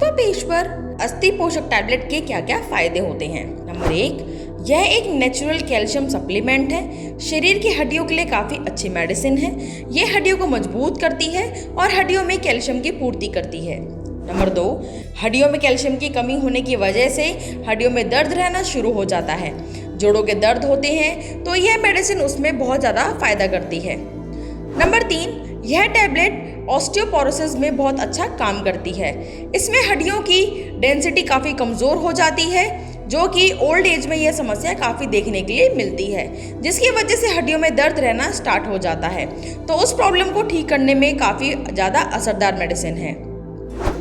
सुपापेश्वर अस्थि पोषक टैबलेट के क्या क्या फायदे होते हैं। नंबर 1, यह एक नेचुरल कैल्शियम सप्लीमेंट है। शरीर की हड्डियों के लिए काफ़ी अच्छी मेडिसिन है। यह हड्डियों को मजबूत करती है और हड्डियों में कैल्शियम की पूर्ति करती है। नंबर 2, हड्डियों में कैल्शियम की कमी होने की वजह से हड्डियों में दर्द रहना शुरू हो जाता है। जोड़ों के दर्द होते हैं तो यह मेडिसिन उसमें बहुत ज़्यादा फायदा करती है। नंबर 3, यह टैबलेट ऑस्टियोपोरोसिस में बहुत अच्छा काम करती है। इसमें हड्डियों की डेंसिटी काफ़ी कमज़ोर हो जाती है, जो कि ओल्ड एज में यह समस्या काफ़ी देखने के लिए मिलती है, जिसकी वजह से हड्डियों में दर्द रहना स्टार्ट हो जाता है। तो उस प्रॉब्लम को ठीक करने में काफ़ी ज़्यादा असरदार मेडिसिन है।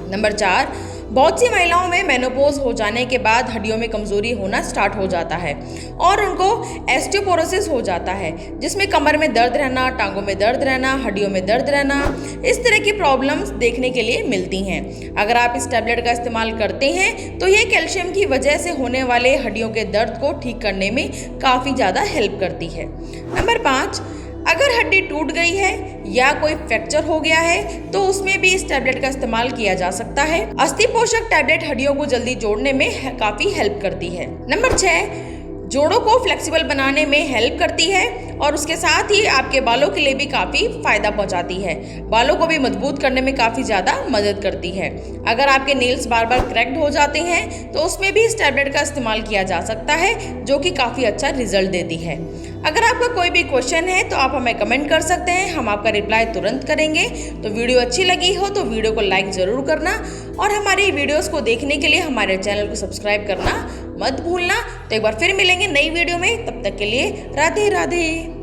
नंबर 4, बहुत सी महिलाओं में मेनोपॉज हो जाने के बाद हड्डियों में कमजोरी होना स्टार्ट हो जाता है और उनको ऑस्टियोपोरोसिस हो जाता है, जिसमें कमर में दर्द रहना, टांगों में दर्द रहना, हड्डियों में दर्द रहना, इस तरह की प्रॉब्लम्स देखने के लिए मिलती हैं। अगर आप इस टैबलेट का इस्तेमाल करते हैं तो ये कैल्शियम की वजह से होने वाले हड्डियों के दर्द को ठीक करने में काफ़ी ज़्यादा हेल्प करती है। नंबर 5, अगर हड्डी टूट गई है या कोई फ्रैक्चर हो गया है तो उसमें भी इस टैबलेट का इस्तेमाल किया जा सकता है। अस्थि पोषक टैबलेट हड्डियों को जल्दी जोड़ने में काफी हेल्प करती है। नंबर 6, जोड़ों को फ्लेक्सिबल बनाने में हेल्प करती है और उसके साथ ही आपके बालों के लिए भी काफ़ी फायदा पहुंचाती है। बालों को भी मजबूत करने में काफ़ी ज़्यादा मदद करती है। अगर आपके नेल्स बार बार क्रैक्ड हो जाते हैं तो उसमें भी इस टैबलेट का इस्तेमाल किया जा सकता है, जो कि काफ़ी अच्छा रिजल्ट देती है। अगर आपका कोई भी क्वेश्चन है तो आप हमें कमेंट कर सकते हैं, हम आपका रिप्लाई तुरंत करेंगे। तो वीडियो अच्छी लगी हो तो वीडियो को लाइक ज़रूर करना और हमारी वीडियोस को देखने के लिए हमारे चैनल को सब्सक्राइब करना मत भूलना। तो एक बार फिर मिलेंगे नई वीडियो में, तब तक के लिए राधे राधे।